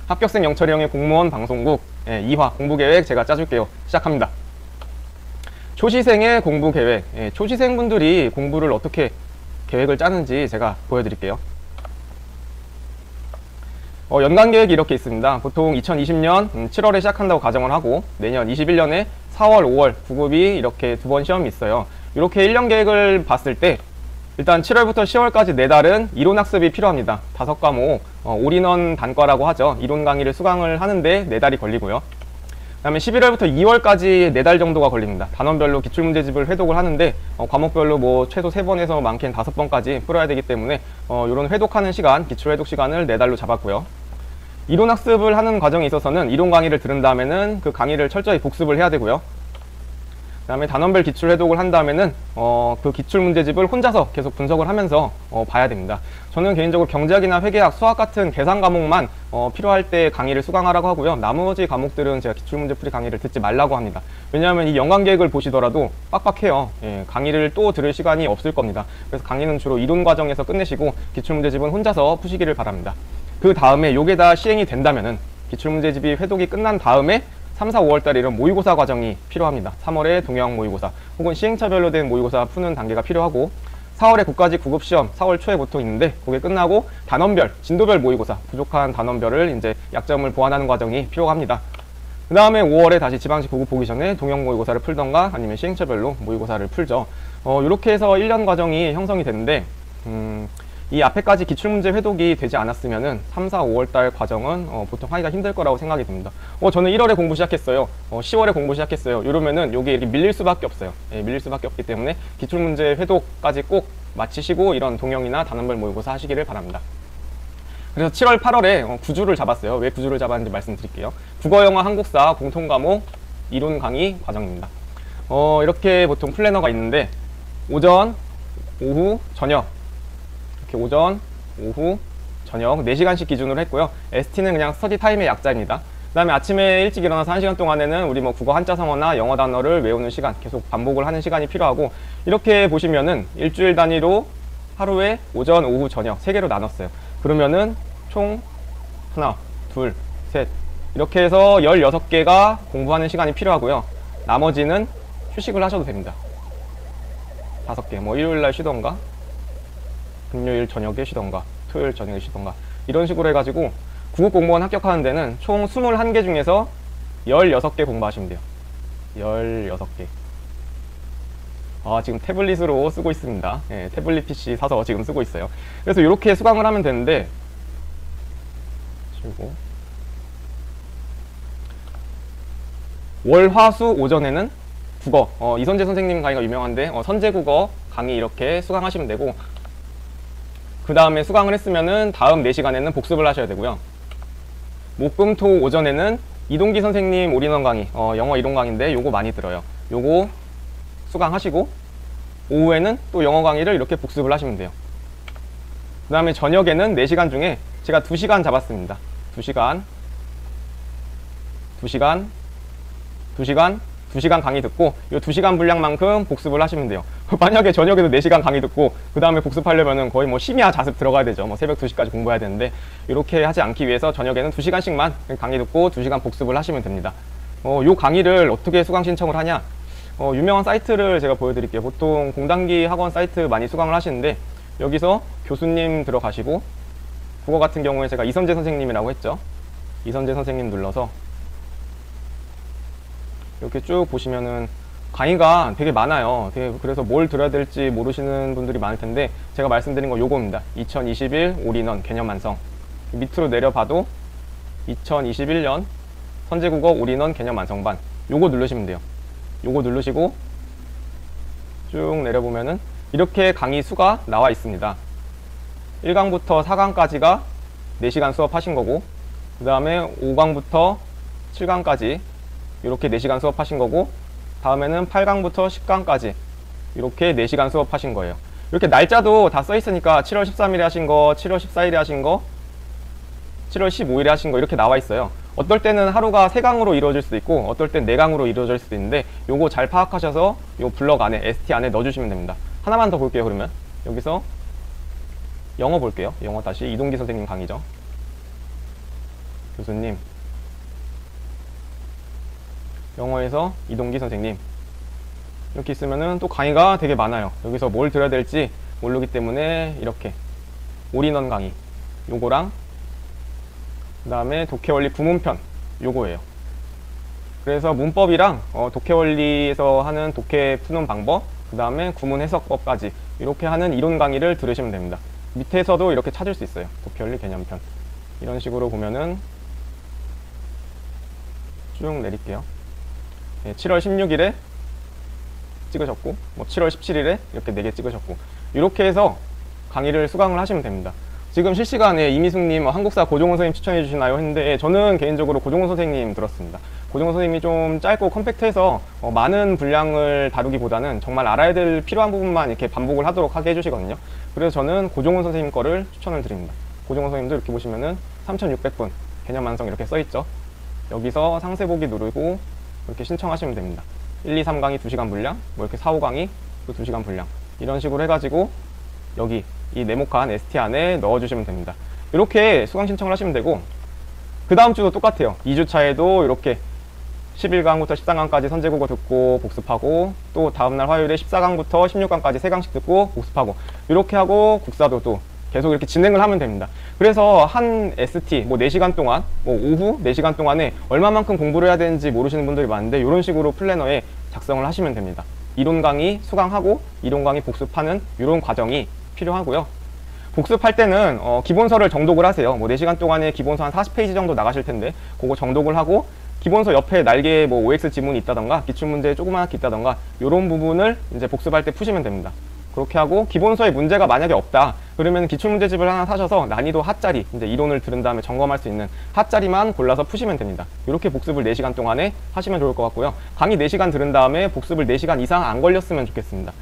합격생 영철이 형의 공무원 방송국 2화 공부계획 제가 짜줄게요. 시작합니다. 초시생의 공부계획. 초시생분들이 공부를 어떻게 계획을 짜는지 제가 보여드릴게요. 연간계획이 이렇게 있습니다. 보통 2020년 7월에 시작한다고 가정을 하고 내년 21년에 4월, 5월 9급이 이렇게 두 번 시험이 있어요. 이렇게 1년 계획을 봤을 때 일단 7월부터 10월까지 4달은 이론학습이 필요합니다. 5과목 올인원 단과라고 하죠. 이론 강의를 수강을 하는데 4달이 걸리고요. 그 다음에 11월부터 2월까지 4달 정도가 걸립니다. 단원별로 기출문제집을 회독을 하는데 과목별로 뭐 최소 3번에서 많게는 5번까지 풀어야 되기 때문에 이런 회독하는 시간, 기출회독 시간을 4달로 잡았고요. 이론학습을 하는 과정에 있어서는 이론 강의를 들은 다음에는 그 강의를 철저히 복습을 해야 되고요. 그 다음에 단원별 기출 회독을 한 다음에는 그 기출 문제집을 혼자서 계속 분석을 하면서 봐야 됩니다. 저는 개인적으로 경제학이나 회계학, 수학 같은 계산 과목만 필요할 때 강의를 수강하라고 하고요. 나머지 과목들은 제가 기출 문제 풀이 강의를 듣지 말라고 합니다. 왜냐하면 이 연간 계획을 보시더라도 빡빡해요. 강의를 또 들을 시간이 없을 겁니다. 그래서 강의는 주로 이론 과정에서 끝내시고 기출 문제집은 혼자서 푸시기를 바랍니다. 그 다음에 요게 다 시행이 된다면은 기출 문제집이 회독이 끝난 다음에 3, 4, 5월달에 이런 모의고사 과정이 필요합니다. 3월에 동형 모의고사 혹은 시행차별로 된 모의고사 푸는 단계가 필요하고 4월에 국가직 9급 시험 4월 초에 보통 있는데 그게 끝나고 단원별, 진도별 모의고사 부족한 단원별을 이제 약점을 보완하는 과정이 필요합니다. 그 다음에 5월에 다시 지방직 9급 보기 전에 동형 모의고사를 풀던가 아니면 시행차별로 모의고사를 풀죠. 이렇게 해서 1년 과정이 형성이 되는데 이 앞에까지 기출문제 회독이 되지 않았으면은 3, 4, 5월달 과정은 보통 하기가 힘들 거라고 생각이 듭니다. 저는 1월에 공부 시작했어요. 10월에 공부 시작했어요. 이러면은 요게 이렇게 밀릴 수밖에 없어요. 밀릴 수밖에 없기 때문에 기출문제 회독까지 꼭 마치시고 이런 동형이나 단원별 모의고사 하시기를 바랍니다. 그래서 7월, 8월에 구주를 잡았어요. 왜 구주를 잡았는지 말씀드릴게요. 국어, 영어, 한국사 공통과목 이론 강의 과정입니다. 이렇게 보통 플래너가 있는데 오전, 오후, 저녁 이렇게 오전, 오후, 저녁 4시간씩 기준으로 했고요. ST는 그냥 스터디 타임의 약자입니다. 그 다음에 아침에 일찍 일어나서 1시간 동안에는 우리 뭐 국어 한자 성어나 영어 단어를 외우는 시간, 계속 반복을 하는 시간이 필요하고 이렇게 보시면은 일주일 단위로 하루에 오전, 오후, 저녁 3개로 나눴어요. 그러면은 총 하나, 둘, 셋 이렇게 해서 16개가 공부하는 시간이 필요하고요. 나머지는 휴식을 하셔도 됩니다. 5개, 뭐 일요일날 쉬던가 금요일 저녁에 쉬던가 토요일 저녁에 쉬던가 이런 식으로 해가지고 9급 공무원 합격하는 데는 총 21개 중에서 16개 공부하시면 돼요. 16개. 지금 태블릿으로 쓰고 있습니다. 태블릿 PC 사서 지금 쓰고 있어요. 그래서 이렇게 수강을 하면 되는데 그리고 월, 화, 수 오전에는 국어 이선재 선생님 강의가 유명한데 선제국어 강의 이렇게 수강하시면 되고 그 다음에 수강을 했으면은 다음 4시간에는 복습을 하셔야 되고요. 목, 금, 토 오전에는 이동기 선생님 올인원 강의 영어 이론 강의인데 요거 많이 들어요. 요거 수강하시고 오후에는 또 영어 강의를 이렇게 복습을 하시면 돼요. 그 다음에 저녁에는 4시간 중에 제가 2시간 잡았습니다. 2시간 강의 듣고 이 2시간 분량만큼 복습을 하시면 돼요. 만약에 저녁에도 4시간 강의 듣고 그 다음에 복습하려면은 거의 뭐 심야 자습 들어가야 되죠. 뭐 새벽 2시까지 공부해야 되는데 이렇게 하지 않기 위해서 저녁에는 2시간씩만 강의 듣고 2시간 복습을 하시면 됩니다. 요 강의를 어떻게 수강 신청을 하냐? 유명한 사이트를 제가 보여드릴게요. 보통 공단기 학원 사이트 많이 수강을 하시는데 여기서 교수님 들어가시고 국어 같은 경우에 제가 이선재 선생님이라고 했죠. 이선재 선생님 눌러서 이렇게 쭉 보시면은 강의가 되게 많아요. 그래서 뭘 들어야 될지 모르시는 분들이 많을 텐데 제가 말씀드린 거 요겁니다. 2021 올인원 개념 완성. 밑으로 내려봐도 2021년 선제국어 올인원 개념 완성반 요거 누르시면 돼요. 요거 누르시고 쭉 내려보면은 이렇게 강의 수가 나와 있습니다. 1강부터 4강까지가 4시간 수업하신 거고 그 다음에 5강부터 7강까지 이렇게 4시간 수업하신 거고 다음에는 8강부터 10강까지 이렇게 4시간 수업하신 거예요. 이렇게 날짜도 다 써 있으니까 7월 13일에 하신 거, 7월 14일에 하신 거, 7월 15일에 하신 거 이렇게 나와 있어요. 어떨 때는 하루가 3강으로 이루어질 수도 있고 어떨 땐 4강으로 이루어질 수도 있는데 요거 잘 파악하셔서 요 블럭 안에 ST 안에 넣어주시면 됩니다. 하나만 더 볼게요. 그러면 여기서 영어 볼게요. 영어 다시 이동기 선생님 강의죠. 교수님, 영어에서 이동기 선생님, 이렇게 있으면은 또 강의가 되게 많아요. 여기서 뭘 들어야 될지 모르기 때문에 이렇게 올인원 강의 요거랑 그 다음에 독해원리 구문편 요거예요. 그래서 문법이랑 독해원리에서 하는 독해 푸는 방법, 그 다음에 구문 해석법까지 이렇게 하는 이론 강의를 들으시면 됩니다. 밑에서도 이렇게 찾을 수 있어요. 독해원리 개념편. 이런 식으로 보면은 쭉 내릴게요. 7월 16일에 찍으셨고, 뭐 7월 17일에 이렇게 4개 찍으셨고, 이렇게 해서 강의를 수강을 하시면 됩니다. 지금 실시간에 이미숙님 한국사 고종원 선생님 추천해 주시나요? 했는데 저는 개인적으로 고종원 선생님 들었습니다. 고종원 선생님이 좀 짧고 컴팩트해서 많은 분량을 다루기보다는 정말 알아야 될 필요한 부분만 이렇게 반복을 하도록 하게 해주시거든요. 그래서 저는 고종원 선생님 거를 추천을 드립니다. 고종원 선생님도 이렇게 보시면은 3600분 개념 완성 이렇게 써있죠. 여기서 상세 보기 누르고 이렇게 신청하시면 됩니다. 1, 2, 3강의 2시간 분량, 뭐 이렇게 4, 5강의 또 2시간 분량 이런 식으로 해가지고 여기 이 네모칸 ST 안에 넣어주시면 됩니다. 이렇게 수강 신청을 하시면 되고, 그 다음 주도 똑같아요. 2주차에도 이렇게 11강부터 14강까지 선제국어 듣고 복습하고, 또 다음날 화요일에 14강부터 16강까지 3강씩 듣고 복습하고, 이렇게 하고 국사도 또 계속 이렇게 진행을 하면 됩니다. 그래서 한 ST 뭐 4시간 동안, 뭐 오후 4시간 동안에 얼마만큼 공부를 해야 되는지 모르시는 분들이 많은데, 이런 식으로 플래너에 작성을 하시면 됩니다. 이론 강의 수강하고 이론 강의 복습하는 이런 과정이 필요하고요. 복습할 때는 기본서를 정독을 하세요. 뭐 4시간 동안에 기본서 한 40페이지 정도 나가실 텐데 그거 정독을 하고, 기본서 옆에 날개에 뭐 OX 지문이 있다던가 기출문제 조그맣게 있다던가 이런 부분을 이제 복습할 때 푸시면 됩니다. 그렇게 하고, 기본서에 문제가 만약에 없다 그러면 기출문제집을 하나 사셔서 난이도 하짜리, 이제 이론을 들은 다음에 점검할 수 있는 하짜리만 골라서 푸시면 됩니다. 이렇게 복습을 4시간 동안에 하시면 좋을 것 같고요. 강의 4시간 들은 다음에 복습을 4시간 이상 안 걸렸으면 좋겠습니다.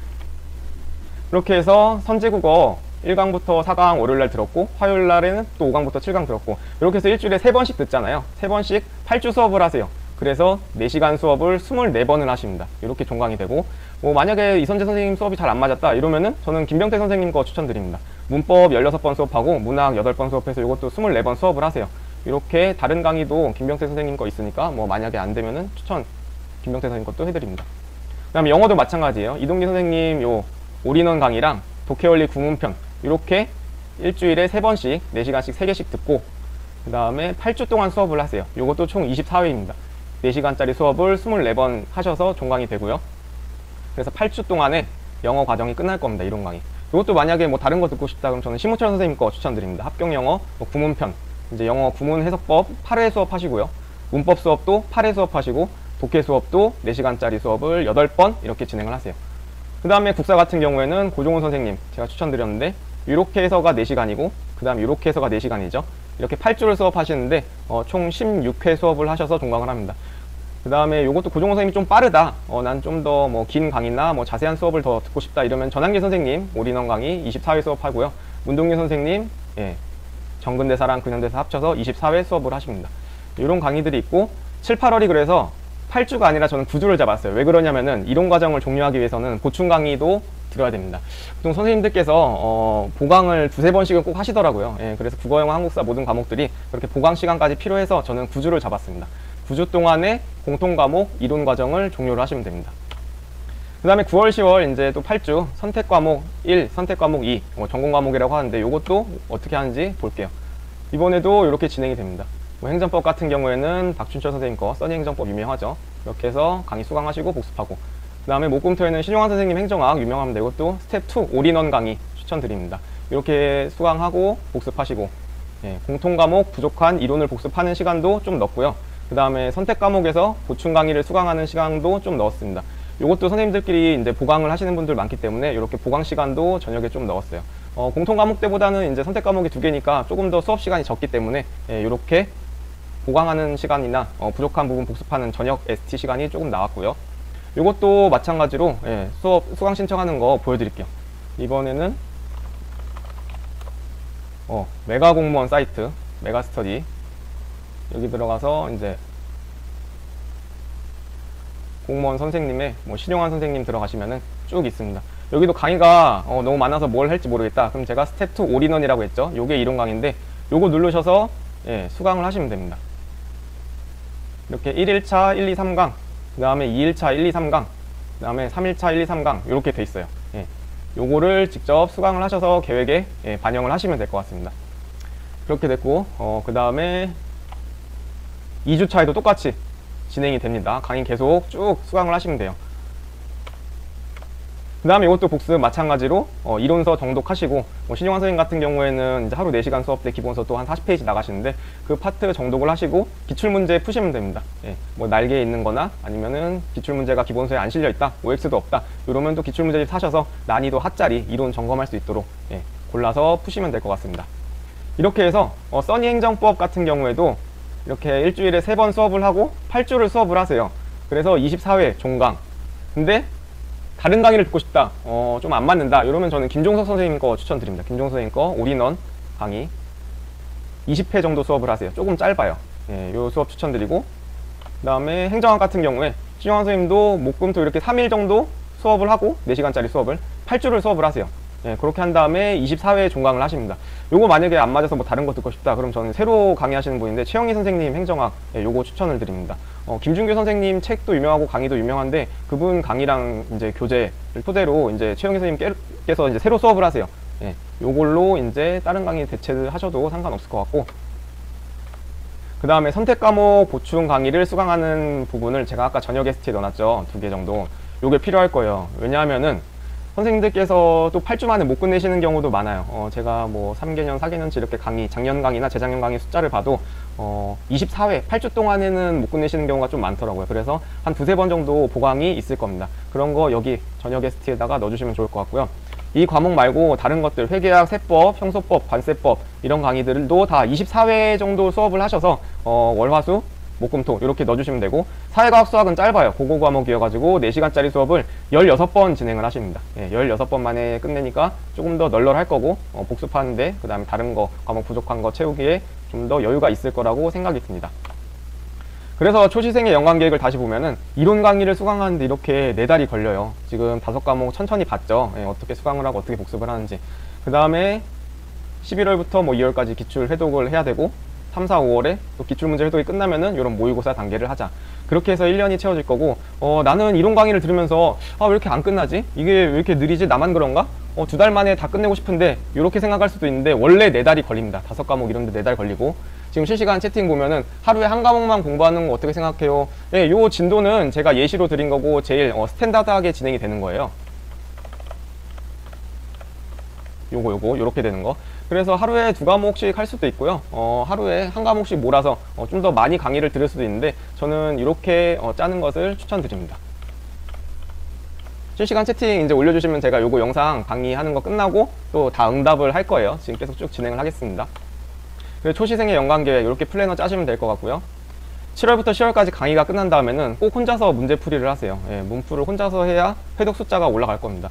그렇게 해서 선제국어 1강부터 4강 월요일날 들었고, 화요일날에는 또 5강부터 7강 들었고, 이렇게 해서 일주일에 3번씩 듣잖아요. 3번씩 8주 수업을 하세요. 그래서 4시간 수업을 24번을 하십니다. 이렇게 종강이 되고, 뭐 만약에 이선재 선생님 수업이 잘 안 맞았다 이러면은 저는 김병태 선생님 거 추천드립니다. 문법 16번 수업하고 문학 8번 수업해서 이것도 24번 수업을 하세요. 이렇게 다른 강의도 김병태 선생님 거 있으니까 뭐 만약에 안 되면은 추천 김병태 선생님 것도 해드립니다. 그 다음에 영어도 마찬가지예요. 이동기 선생님 요 올인원 강의랑 독해원리 구문편 이렇게 일주일에 3번씩 4시간씩 3개씩 듣고, 그 다음에 8주 동안 수업을 하세요. 이것도 총 24회입니다. 4시간짜리 수업을 24번 하셔서 종강이 되고요. 그래서 8주 동안에 영어 과정이 끝날 겁니다. 이론 강의. 이것도 만약에 뭐 다른 거 듣고 싶다 그럼 저는 심우철 선생님 거 추천드립니다. 합격 영어 뭐 구문편, 이제 영어 구문 해석법 8회 수업 하시고요. 문법 수업도 8회 수업 하시고, 독해 수업도 4시간짜리 수업을 8번 이렇게 진행을 하세요. 그 다음에 국사 같은 경우에는 고종원 선생님 제가 추천드렸는데, 이렇게 해서가 4시간이고 그 다음 이렇게 해서가 4시간이죠. 이렇게 8주를 수업하시는데 총 16회 수업을 하셔서 종강을 합니다. 그 다음에 이것도 고종원 선생님이 좀 빠르다, 난 좀 더 뭐 긴 강의나 뭐 자세한 수업을 더 듣고 싶다 이러면 전한길 선생님 올인원 강의 24회 수업하고요. 문동규 선생님 정근대사랑 근현대사 합쳐서 24회 수업을 하십니다. 이런 강의들이 있고, 7, 8월이 그래서 8주가 아니라 저는 9주를 잡았어요. 왜 그러냐면은 이론 과정을 종료하기 위해서는 보충 강의도 들어야 됩니다. 보통 선생님들께서 보강을 2-3번씩은 꼭 하시더라고요. 그래서 국어, 영어, 한국사 모든 과목들이 그렇게 보강 시간까지 필요해서 저는 9주를 잡았습니다. 9주 동안에 공통 과목 이론 과정을 종료를 하시면 됩니다. 그 다음에 9월, 10월 이제 또 8주 선택 과목 1, 선택 과목 2, 전공 과목이라고 하는데 이것도 어떻게 하는지 볼게요. 이번에도 이렇게 진행이 됩니다. 뭐 행정법 같은 경우에는 박춘철 선생님 거 써니 행정법 유명하죠. 이렇게 해서 강의 수강하시고 복습하고, 그 다음에 목금토에는 신용환 선생님 행정학 유명합니다. 이것도 스텝 2 올인원 강의 추천드립니다. 이렇게 수강하고 복습하시고, 공통 과목 부족한 이론을 복습하는 시간도 좀 넣었고요. 그 다음에 선택 과목에서 보충 강의를 수강하는 시간도 좀 넣었습니다. 이것도 선생님들끼리 이제 보강을 하시는 분들 많기 때문에 이렇게 보강 시간도 저녁에 좀 넣었어요. 공통 과목 때보다는 이제 선택 과목이 2개니까 조금 더 수업 시간이 적기 때문에 이렇게 보강하는 시간이나 부족한 부분 복습하는 저녁 ST 시간이 조금 나왔고요. 이것도 마찬가지로 수업 수강 신청하는 거 보여드릴게요. 이번에는 메가 공무원 사이트 메가스터디 여기 들어가서 이제 공무원 선생님의 뭐 신용환 선생님 들어가시면은 쭉 있습니다. 여기도 강의가 너무 많아서 뭘 할지 모르겠다. 그럼 제가 스텝 2 올인원이라고 했죠. 요게 이론 강의인데 요거 누르셔서 수강을 하시면 됩니다. 이렇게 1일차 1, 2, 3강, 그 다음에 2일차 1, 2, 3강, 그 다음에 3일차 1, 2, 3강 이렇게 돼 있어요. 예. 요거를 직접 수강을 하셔서 계획에 반영을 하시면 될 것 같습니다. 그렇게 됐고, 그 다음에 2주차에도 똑같이 진행이 됩니다. 강의 계속 쭉 수강을 하시면 돼요. 그 다음에 이것도 복습 마찬가지로 이론서 정독하시고, 신용환 선생님 같은 경우에는 이제 하루 4시간 수업 때 기본서 또 한 40페이지 나가시는데 그 파트 정독을 하시고 기출문제 푸시면 됩니다. 예, 뭐 날개에 있는 거나 아니면은 기출문제가 기본서에 안 실려 있다, OX도 없다, 이러면 또 기출문제집 사셔서 난이도 하짜리 이론 점검할 수 있도록 골라서 푸시면 될 것 같습니다. 이렇게 해서 써니행정법 같은 경우에도 이렇게 일주일에 3번 수업을 하고 8주를 수업을 하세요. 그래서 24회 종강. 근데 다른 강의를 듣고 싶다, 좀 안 맞는다, 이러면 저는 김종석 선생님 거 추천드립니다. 김종석 선생님 거 올인원 강의 20회 정도 수업을 하세요. 조금 짧아요. 요 수업 추천드리고, 그 다음에 행정학 같은 경우에 신용환 선생님도 목금토 이렇게 3일 정도 수업을 하고 4시간짜리 수업을 8주를 수업을 하세요. 그렇게 한 다음에 24회 종강을 하십니다. 요거 만약에 안 맞아서 뭐 다른 거 듣고 싶다, 그럼 저는 새로 강의하시는 분인데 최영희 선생님 행정학, 요거 추천을 드립니다. 김준규 선생님 책도 유명하고 강의도 유명한데 그분 강의랑 이제 교재를 토대로 이제 최영희 선생님께서 이제 새로 수업을 하세요. 요걸로 이제 다른 강의 대체를 하셔도 상관없을 것 같고, 그 다음에 선택 과목 보충 강의를 수강하는 부분을 제가 아까 저녁 ST에 넣어놨죠. 2개 정도. 요게 필요할 거예요. 왜냐하면은 선생님들께서 또 8주 만에 못 끝내시는 경우도 많아요. 제가 뭐 3개년, 4개년치 이렇게 강의, 작년 강의나 재작년 강의 숫자를 봐도 24회, 8주 동안에는 못 끝내시는 경우가 좀 많더라고요. 그래서 한 2-3번 정도 보강이 있을 겁니다. 그런 거 여기 저녁 ST에다가 넣어주시면 좋을 것 같고요. 이 과목 말고 다른 것들, 회계학, 세법, 형소법, 관세법 이런 강의들도 다 24회 정도 수업을 하셔서 월화수 목금토 이렇게 넣어주시면 되고, 사회과학 수학은 짧아요. 고고 과목이어가지고 4시간짜리 수업을 16번 진행을 하십니다. 16번 만에 끝내니까 조금 더 널널할 거고, 복습하는데 그 다음에 다른 거 과목 부족한 거 채우기에 좀 더 여유가 있을 거라고 생각이 듭니다. 그래서 초시생의 연관계획을 다시 보면은 이론 강의를 수강하는데 이렇게 4달이 걸려요. 지금 5과목 천천히 봤죠. 어떻게 수강을 하고 어떻게 복습을 하는지. 그 다음에 11월부터 뭐 2월까지 기출 회독을 해야 되고, 3, 4, 5월에 또 기출문제 회독이 끝나면은 이런 모의고사 단계를 하자. 그렇게 해서 1년이 채워질 거고, 나는 이론 강의를 들으면서 왜 이렇게 안 끝나지? 이게 왜 이렇게 느리지? 나만 그런가? 2달 만에 다 끝내고 싶은데, 이렇게 생각할 수도 있는데 원래 4달이 걸립니다. 5과목 이런데 4달 걸리고, 지금 실시간 채팅 보면은 하루에 한 과목만 공부하는 거 어떻게 생각해요? 요 진도는 제가 예시로 드린 거고 제일 스탠다드하게 진행이 되는 거예요. 요렇게 되는 거. 그래서 하루에 2과목씩 할 수도 있고요. 하루에 한 과목씩 몰아서 좀 더 많이 강의를 들을 수도 있는데, 저는 이렇게 짜는 것을 추천드립니다. 실시간 채팅 이제 올려주시면 제가 요거 영상 강의하는 거 끝나고 또 다 응답을 할 거예요. 지금 계속 쭉 진행을 하겠습니다. 초시생의 연관계획 이렇게 플래너 짜시면 될 것 같고요. 7월부터 10월까지 강의가 끝난 다음에는 꼭 혼자서 문제풀이를 하세요. 문풀을 혼자서 해야 회독 숫자가 올라갈 겁니다.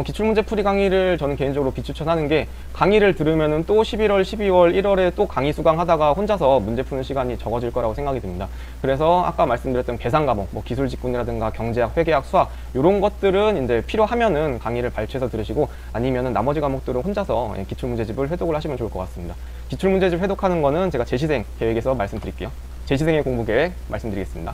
기출문제풀이 강의를 저는 개인적으로 비추천하는 게, 강의를 들으면은 또 11월, 12월, 1월에 또 강의 수강하다가 혼자서 문제 푸는 시간이 적어질 거라고 생각이 듭니다. 그래서 아까 말씀드렸던 계산 과목, 뭐 기술직군이라든가 경제학, 회계학, 수학 이런 것들은 이제 필요하면은 강의를 발췌해서 들으시고, 아니면은 나머지 과목들은 혼자서 기출문제집을 회독을 하시면 좋을 것 같습니다. 기출문제집 회독하는 거는 제가 제시생 계획에서 말씀드릴게요. 제시생의 공부 계획 말씀드리겠습니다.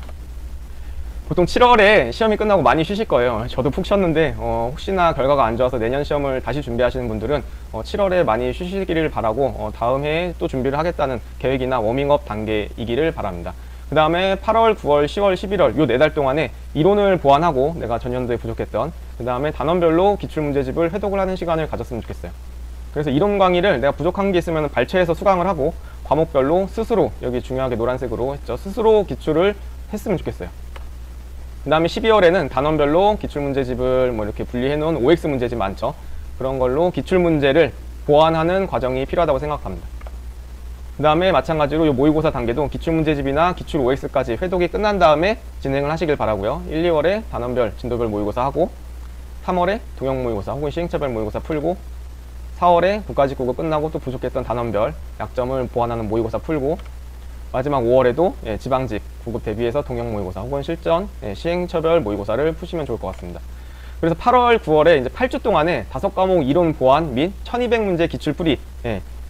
보통 7월에 시험이 끝나고 많이 쉬실 거예요. 저도 푹 쉬었는데 혹시나 결과가 안 좋아서 내년 시험을 다시 준비하시는 분들은 7월에 많이 쉬시기를 바라고, 다음 해에 또 준비를 하겠다는 계획이나 워밍업 단계이기를 바랍니다. 그 다음에 8월, 9월, 10월, 11월 요 4달 동안에 이론을 보완하고, 내가 전년도에 부족했던 그 다음에 단원별로 기출문제집을 회독을 하는 시간을 가졌으면 좋겠어요. 그래서 이론 강의를 내가 부족한 게 있으면 발췌해서 수강을 하고, 과목별로 스스로, 여기 중요하게 노란색으로 했죠, 스스로 기출을 했으면 좋겠어요. 그 다음에 12월에는 단원별로 기출문제집을 뭐 이렇게 분리해 놓은 OX 문제집 많죠. 그런 걸로 기출문제를 보완하는 과정이 필요하다고 생각합니다. 그 다음에 마찬가지로 이 모의고사 단계도 기출문제집이나 기출 OX까지 회독이 끝난 다음에 진행을 하시길 바라고요. 1, 2월에 단원별, 진도별 모의고사 하고, 3월에 동형 모의고사 혹은 시행처별 모의고사 풀고, 4월에 국가직국어 끝나고 또 부족했던 단원별 약점을 보완하는 모의고사 풀고, 마지막 5월에도 지방직 구급 대비해서 동형 모의고사 혹은 실전 시행처별 모의고사를 푸시면 좋을 것 같습니다. 그래서 8월, 9월에 이제 8주 동안에 5과목 이론 보완 및 1200문제 기출풀이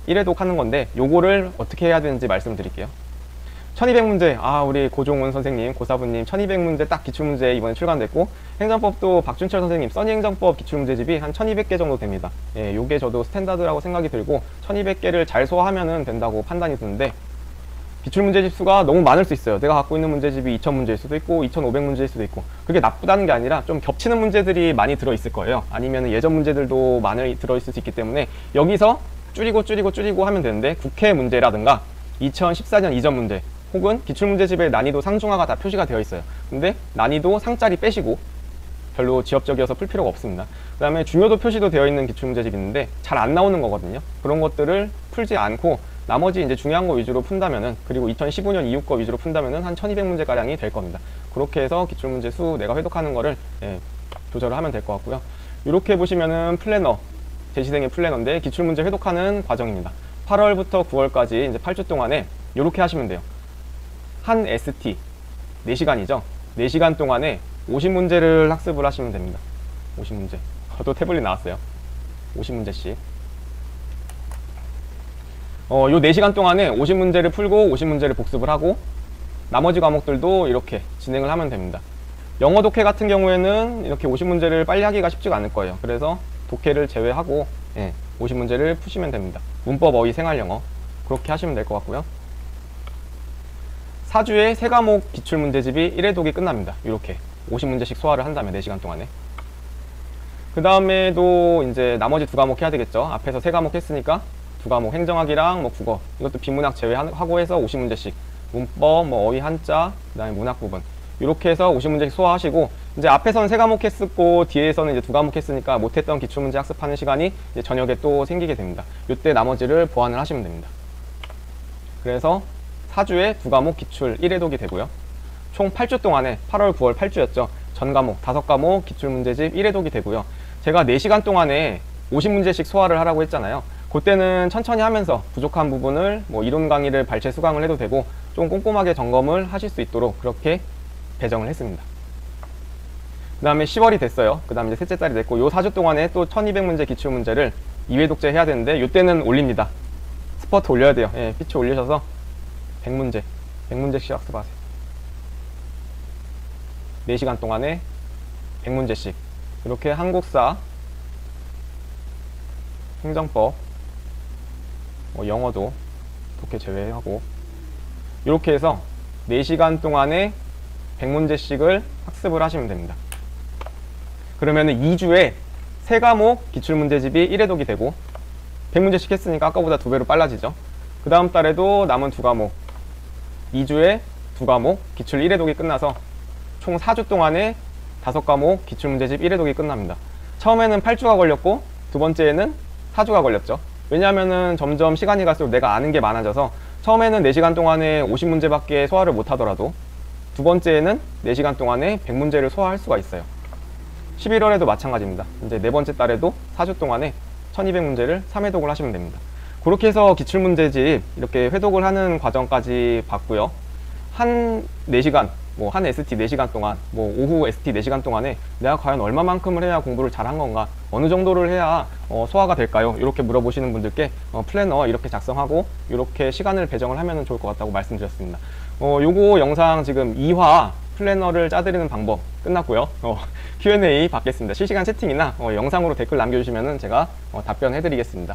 1회독 하는 건데, 요거를 어떻게 해야 되는지 말씀드릴게요. 1200문제, 우리 고종훈 선생님, 고사부님 1200문제 딱 기출문제 이번에 출간됐고, 행정법도 박준철 선생님 써니행정법 기출문제집이 한 1200개 정도 됩니다. 예, 요게 저도 스탠다드라고 생각이 들고 1200개를 잘 소화하면은 된다고 판단이 드는데, 기출문제집 수가 너무 많을 수 있어요. 내가 갖고 있는 문제집이 2000문제일 수도 있고 2500문제일 수도 있고, 그게 나쁘다는 게 아니라 좀 겹치는 문제들이 많이 들어있을 거예요. 아니면 예전 문제들도 많이 들어있을 수 있기 때문에 여기서 줄이고 하면 되는데, 국회 문제라든가 2014년 이전 문제 혹은 기출문제집의 난이도 상중하가 다 표시가 되어 있어요. 근데 난이도 상짜리 빼시고, 별로 지엽적이어서 풀 필요가 없습니다. 그 다음에 중요도 표시도 되어 있는 기출문제집이 있는데 잘 안 나오는 거거든요. 그런 것들을 풀지 않고 나머지 이제 중요한 거 위주로 푼다면은, 그리고 2015년 이후 거 위주로 푼다면은 한 1200문제 가량이 될 겁니다. 그렇게 해서 기출문제 수 내가 회독하는 거를 조절을 하면 될 것 같고요. 이렇게 보시면은 플래너, 제시생의 플래너인데 기출문제 회독하는 과정입니다. 8월부터 9월까지 이제 8주 동안에 이렇게 하시면 돼요. 한 ST 4시간이죠. 4시간 동안에 50문제를 학습을 하시면 됩니다. 50문제. 또 태블릿 나왔어요. 50문제씩. 요 4시간 동안에 50문제를 풀고 50문제를 복습을 하고, 나머지 과목들도 이렇게 진행을 하면 됩니다. 영어 독해 같은 경우에는 이렇게 50문제를 빨리 하기가 쉽지가 않을 거예요. 그래서 독해를 제외하고 50문제를 푸시면 됩니다. 문법, 어휘, 생활영어 그렇게 하시면 될 것 같고요. 4주에 3과목 기출문제집이 1회독이 끝납니다. 이렇게 50문제씩 소화를 한다면 4시간 동안에. 그 다음에도 이제 나머지 2과목 해야 되겠죠. 앞에서 3과목 했으니까 2과목 행정학이랑 뭐 국어, 이것도 비문학 제외하고 해서 50문제씩, 문법, 뭐 어휘, 한자, 그 다음에 문학 부분 이렇게 해서 50문제씩 소화하시고, 이제 앞에서는 3과목 했었고 뒤에서는 이제 2과목 했으니까 못했던 기출문제 학습하는 시간이 이제 저녁에 또 생기게 됩니다. 이때 나머지를 보완을 하시면 됩니다. 그래서 4주에 2과목 기출 1회독이 되고요. 총 8주 동안에 8월, 9월 8주였죠. 전 과목 5과목 기출문제집 1회독이 되고요. 제가 4시간 동안에 50문제씩 소화를 하라고 했잖아요. 그때는 천천히 하면서 부족한 부분을 뭐 이론 강의를 발췌 수강을 해도 되고 좀 꼼꼼하게 점검을 하실 수 있도록 그렇게 배정을 했습니다. 그 다음에 10월이 됐어요. 그 다음에 이제 셋째 달이 됐고, 요 4주 동안에 또 1200문제 기출문제를 2회독제 해야 되는데, 요때는 올립니다. 스퍼트 올려야 돼요. 피치 올리셔서 100문제씩 학습하세요. 4시간 동안에 100문제씩. 이렇게 한국사, 행정법, 영어도 독해 제외하고 이렇게 해서 4시간 동안에 100문제씩을 학습을 하시면 됩니다. 그러면은 2주에 3과목 기출문제집이 1회독이 되고 100문제씩 했으니까 아까보다 2배로 빨라지죠. 그 다음 달에도 남은 2과목, 2주에 2과목 기출 1회독이 끝나서 총 4주 동안에 5과목 기출문제집 1회독이 끝납니다. 처음에는 8주가 걸렸고 두 번째에는 4주가 걸렸죠. 왜냐하면은 점점 시간이 갈수록 내가 아는 게 많아져서 처음에는 4시간 동안에 50문제밖에 소화를 못 하더라도 두 번째에는 4시간 동안에 100문제를 소화할 수가 있어요. 11월에도 마찬가지입니다. 이제 네 번째 달에도 4주 동안에 1200문제를 3회독을 하시면 됩니다. 그렇게 해서 기출문제집 이렇게 회독을 하는 과정까지 봤고요. 한 4시간, 한 ST 4시간 동안, 오후 ST 4시간 동안에 내가 과연 얼마만큼을 해야 공부를 잘한 건가, 어느 정도를 해야 소화가 될까요? 이렇게 물어보시는 분들께 플래너 이렇게 작성하고 이렇게 시간을 배정을 하면 좋을 것 같다고 말씀드렸습니다. 요거 영상 지금 2화 플래너를 짜드리는 방법 끝났고요. Q&A 받겠습니다. 실시간 채팅이나 영상으로 댓글 남겨주시면 제가 답변해 드리겠습니다.